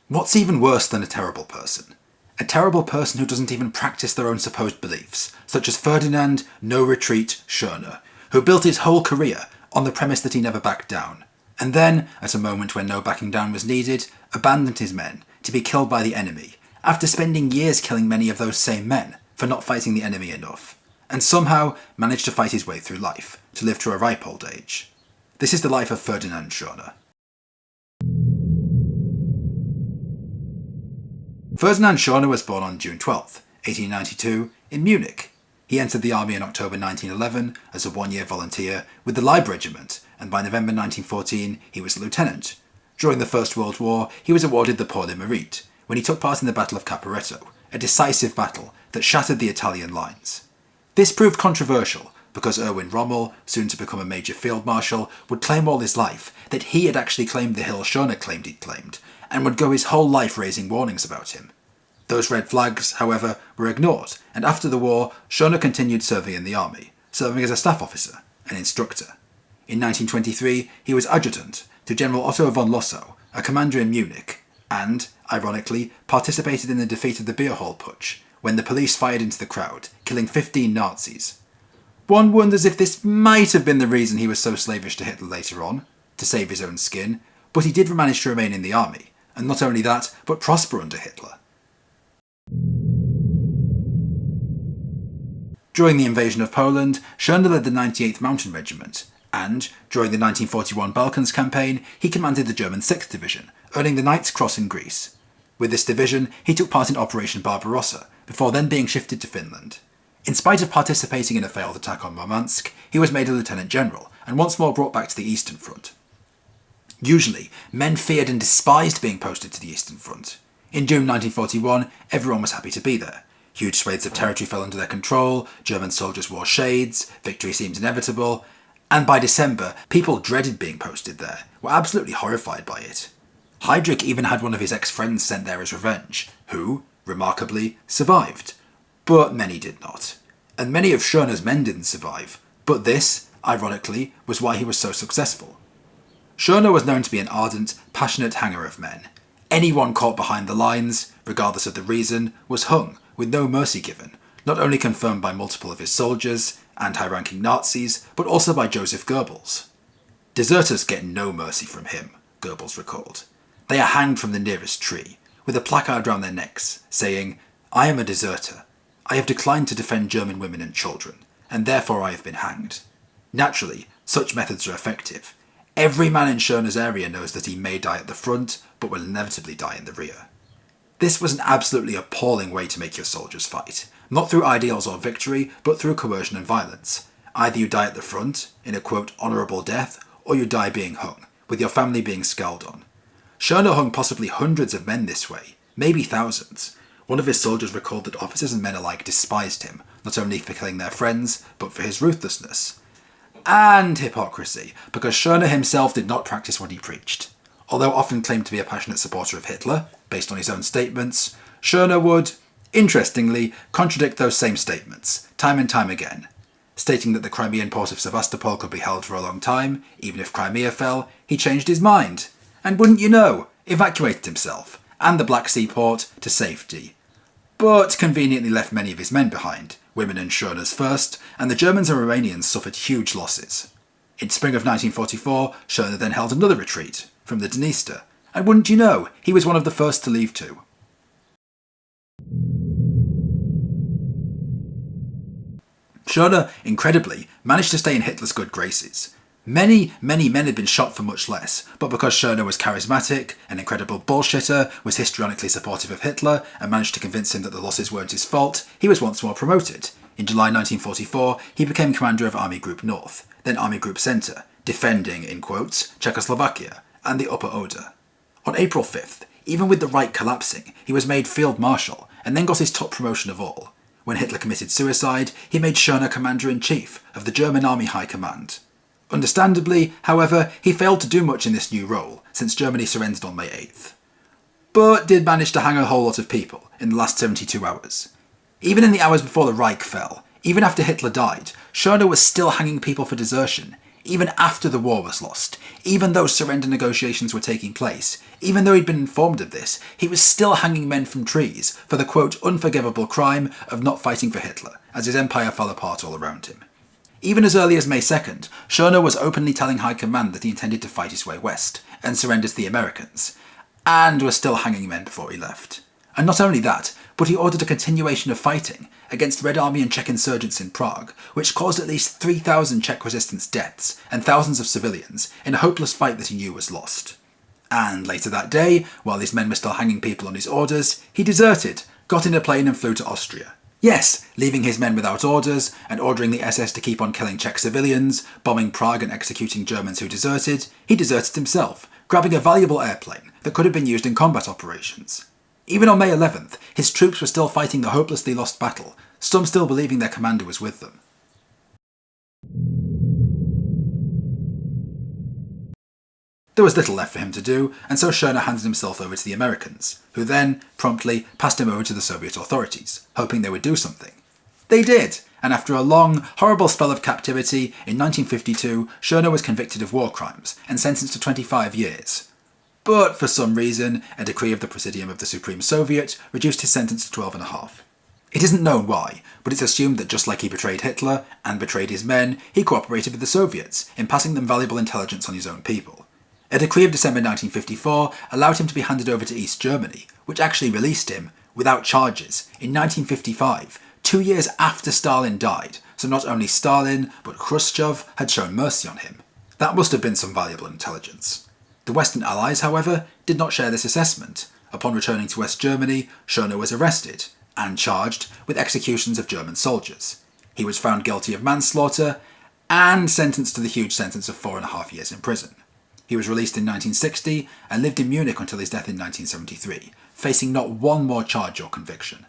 What's even worse than a terrible person? A terrible person who doesn't even practice their own supposed beliefs, such as Ferdinand No Retreat Schörner, who built his whole career on the premise that he never backed down, and then, at a moment when no backing down was needed, abandoned his men to be killed by the enemy, after spending years killing many of those same men for not fighting the enemy enough, and somehow managed to fight his way through life, to live to a ripe old age. This is the life of Ferdinand Schörner. Ferdinand Schörner was born on June 12, 1892, in Munich. He entered the army in October 1911 as a one-year volunteer with the Libe Regiment, and by November 1914 he was a lieutenant. During the First World War, he was awarded the Pour le Mérite when he took part in the Battle of Caporetto, a decisive battle that shattered the Italian lines. This proved controversial because Erwin Rommel, soon to become a major field marshal, would claim all his life that he had actually claimed the hill Schörner claimed he'd claimed, and would go his whole life raising warnings about him. Those red flags, however, were ignored, and after the war, Schörner continued serving in the army, serving as a staff officer and instructor. In 1923, he was adjutant to General Otto von Lossow, a commander in Munich, and, ironically, participated in the defeat of the Beer Hall Putsch, when the police fired into the crowd, killing 15 Nazis. One wonders if this might have been the reason he was so slavish to Hitler later on, to save his own skin, but he did manage to remain in the army, and not only that, but prosper under Hitler. During the invasion of Poland, Schörner led the 98th Mountain Regiment, and, during the 1941 Balkans campaign, he commanded the German 6th Division, earning the Knight's Cross in Greece. With this division, he took part in Operation Barbarossa, before then being shifted to Finland. In spite of participating in a failed attack on Murmansk, he was made a lieutenant general, and once more brought back to the Eastern Front. Usually, men feared and despised being posted to the Eastern Front. In June 1941, everyone was happy to be there. Huge swathes of territory fell under their control, German soldiers wore shades, victory seemed inevitable, and by December, people dreaded being posted there, were absolutely horrified by it. Heydrich even had one of his ex-friends sent there as revenge, who, remarkably, survived. But many did not. And many of Schörner's men didn't survive, but this, ironically, was why he was so successful. Schörner was known to be an ardent, passionate hanger of men. Anyone caught behind the lines, regardless of the reason, was hung, with no mercy given, not only confirmed by multiple of his soldiers and high-ranking Nazis, but also by Joseph Goebbels. Deserters get no mercy from him, Goebbels recalled. They are hanged from the nearest tree, with a placard round their necks, saying, "I am a deserter. I have declined to defend German women and children, and therefore I have been hanged." Naturally, such methods are effective. Every man in Schörner's area knows that he may die at the front, but will inevitably die in the rear. This was an absolutely appalling way to make your soldiers fight, not through ideals or victory, but through coercion and violence. Either you die at the front, in a quote honourable death, or you die being hung, with your family being scowled on. Schörner hung possibly hundreds of men this way, maybe thousands. One of his soldiers recalled that officers and men alike despised him, not only for killing their friends, but for his ruthlessness. And hypocrisy, because Schörner himself did not practice what he preached. Although often claimed to be a passionate supporter of Hitler, based on his own statements, Schörner would, interestingly, contradict those same statements, time and time again. Stating that the Crimean port of Sevastopol could be held for a long time, even if Crimea fell, he changed his mind. And wouldn't you know, evacuated himself, and the Black Sea port, to safety. But conveniently left many of his men behind, women and Schörner's first, and the Germans and Romanians suffered huge losses. In spring of 1944, Schörner then held another retreat, from the Dniester, and wouldn't you know, he was one of the first to leave too. Schörner, incredibly, managed to stay in Hitler's good graces. Many men had been shot for much less, but because Schörner was charismatic, an incredible bullshitter, was histrionically supportive of Hitler, and managed to convince him that the losses weren't his fault, he was once more promoted. In July 1944, he became commander of Army Group North, then Army Group Centre, defending, in quotes, Czechoslovakia, and the Upper Oder. On April 5th, even with the Reich collapsing, he was made Field Marshal, and then got his top promotion of all. When Hitler committed suicide, he made Schörner Commander-in-Chief of the German Army High Command. Understandably, however, he failed to do much in this new role, since Germany surrendered on May 8th. But did manage to hang a whole lot of people in the last 72 hours. Even in the hours before the Reich fell, even after Hitler died, Schörner was still hanging people for desertion, even after the war was lost, even though surrender negotiations were taking place, even though he'd been informed of this, he was still hanging men from trees for the quote unforgivable crime of not fighting for Hitler, as his empire fell apart all around him. Even as early as May 2nd, Schörner was openly telling High Command that he intended to fight his way west and surrender to the Americans, and was still hanging men before he left. And not only that, but he ordered a continuation of fighting against Red Army and Czech insurgents in Prague, which caused at least 3,000 Czech resistance deaths and thousands of civilians in a hopeless fight that he knew was lost. And later that day, while these men were still hanging people on his orders, he deserted, got in a plane and flew to Austria. Yes, leaving his men without orders and ordering the SS to keep on killing Czech civilians, bombing Prague and executing Germans who deserted, he deserted himself, grabbing a valuable airplane that could have been used in combat operations. Even on May 11th, his troops were still fighting the hopelessly lost battle, some still believing their commander was with them. There was little left for him to do, and so Schörner handed himself over to the Americans, who then, promptly, passed him over to the Soviet authorities, hoping they would do something. They did, and after a long, horrible spell of captivity, in 1952, Schörner was convicted of war crimes and sentenced to 25 years. But for some reason, a decree of the Presidium of the Supreme Soviet reduced his sentence to 12.5. It isn't known why, but it's assumed that just like he betrayed Hitler and betrayed his men, he cooperated with the Soviets in passing them valuable intelligence on his own people. A decree of December 1954 allowed him to be handed over to East Germany, which actually released him, without charges, in 1955, 2 years after Stalin died, so not only Stalin, but Khrushchev had shown mercy on him. That must have been some valuable intelligence. The Western Allies, however, did not share this assessment. Upon returning to West Germany, Schörner was arrested and charged with executions of German soldiers. He was found guilty of manslaughter and sentenced to the huge sentence of 4.5 years in prison. He was released in 1960 and lived in Munich until his death in 1973, facing not one more charge or conviction.